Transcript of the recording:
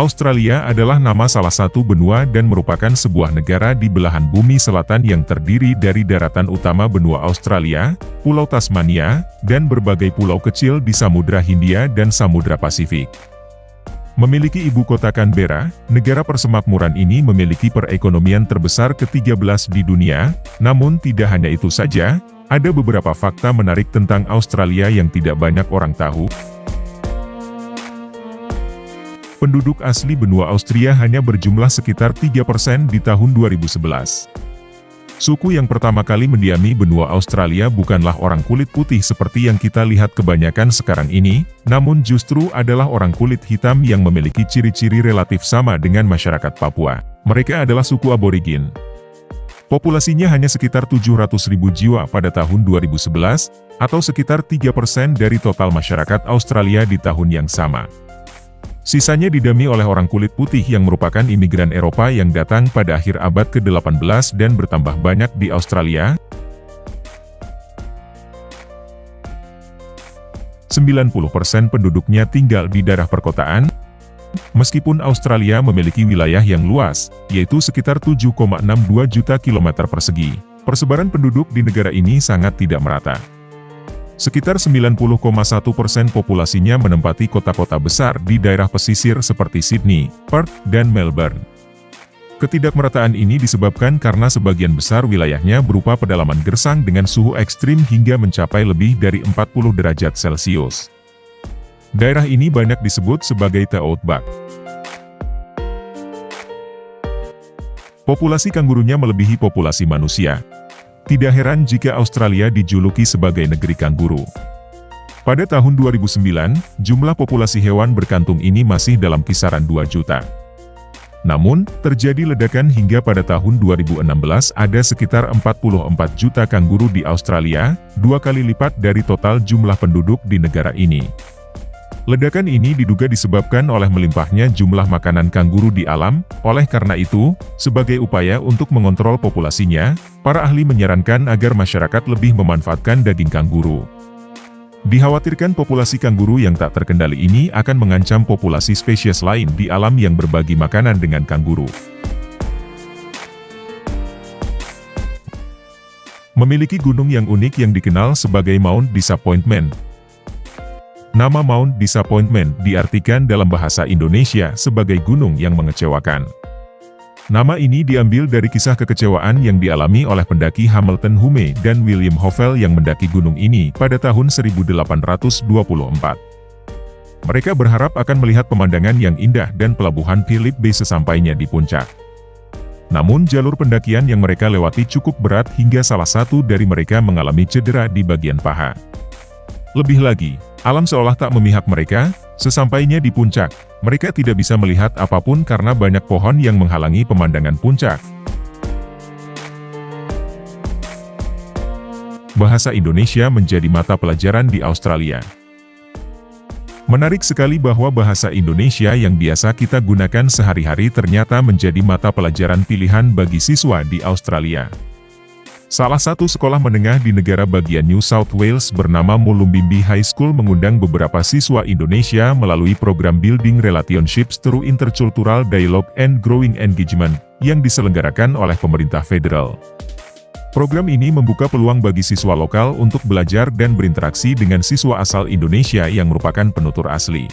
Australia adalah nama salah satu benua dan merupakan sebuah negara di belahan bumi selatan yang terdiri dari daratan utama benua Australia, Pulau Tasmania, dan berbagai pulau kecil di Samudra Hindia dan Samudra Pasifik. Memiliki ibu kota Canberra, negara persemakmuran ini memiliki perekonomian terbesar ke-13 di dunia, namun tidak hanya itu saja, ada beberapa fakta menarik tentang Australia yang tidak banyak orang tahu. Penduduk asli benua Austria hanya berjumlah sekitar 3% di tahun 2011. Suku yang pertama kali mendiami benua Australia bukanlah orang kulit putih seperti yang kita lihat kebanyakan sekarang ini, namun justru adalah orang kulit hitam yang memiliki ciri-ciri relatif sama dengan masyarakat Papua. Mereka adalah suku aborigin. Populasinya hanya sekitar 700.000 jiwa pada tahun 2011, atau sekitar 3% dari total masyarakat Australia di tahun yang sama. Sisanya didiami oleh orang kulit putih yang merupakan imigran Eropa yang datang pada akhir abad ke-18 dan bertambah banyak di Australia. 90% penduduknya tinggal di daerah perkotaan, meskipun Australia memiliki wilayah yang luas, yaitu sekitar 7,62 juta kilometer persegi. Persebaran penduduk di negara ini sangat tidak merata. Sekitar 90,1% populasinya menempati kota-kota besar di daerah pesisir seperti Sydney, Perth, dan Melbourne. Ketidakmerataan ini disebabkan karena sebagian besar wilayahnya berupa pedalaman gersang dengan suhu ekstrim hingga mencapai lebih dari 40 derajat Celcius. Daerah ini banyak disebut sebagai The Outback. Populasi kangurunya melebihi populasi manusia. Tidak heran jika Australia dijuluki sebagai negeri kanguru. Pada tahun 2009, jumlah populasi hewan berkantung ini masih dalam kisaran 2 juta. Namun, terjadi ledakan hingga pada tahun 2016 ada sekitar 44 juta kanguru di Australia, 2 kali lipat dari total jumlah penduduk di negara ini. Ledakan ini diduga disebabkan oleh melimpahnya jumlah makanan kanguru di alam. Oleh karena itu, sebagai upaya untuk mengontrol populasinya, para ahli menyarankan agar masyarakat lebih memanfaatkan daging kanguru. Dikhawatirkan populasi kanguru yang tak terkendali ini akan mengancam populasi spesies lain di alam yang berbagi makanan dengan kanguru. Memiliki gunung yang unik yang dikenal sebagai Mount Disappointment. Nama Mount Disappointment diartikan dalam bahasa Indonesia sebagai gunung yang mengecewakan. Nama ini diambil dari kisah kekecewaan yang dialami oleh pendaki Hamilton Hume dan William Hovell yang mendaki gunung ini pada tahun 1824. Mereka berharap akan melihat pemandangan yang indah dan pelabuhan Phillip Bay sesampainya di puncak. Namun jalur pendakian yang mereka lewati cukup berat hingga salah satu dari mereka mengalami cedera di bagian paha. Lebih lagi, alam seolah tak memihak mereka. Sesampainya di puncak, mereka tidak bisa melihat apapun karena banyak pohon yang menghalangi pemandangan puncak. Bahasa Indonesia menjadi mata pelajaran di Australia. Menarik sekali bahwa bahasa Indonesia yang biasa kita gunakan sehari-hari ternyata menjadi mata pelajaran pilihan bagi siswa di Australia. Salah satu sekolah menengah di negara bagian New South Wales bernama Mullumbimby High School mengundang beberapa siswa Indonesia melalui program Building Relationships Through Intercultural Dialogue and Growing Engagement, yang diselenggarakan oleh pemerintah federal. Program ini membuka peluang bagi siswa lokal untuk belajar dan berinteraksi dengan siswa asal Indonesia yang merupakan penutur asli.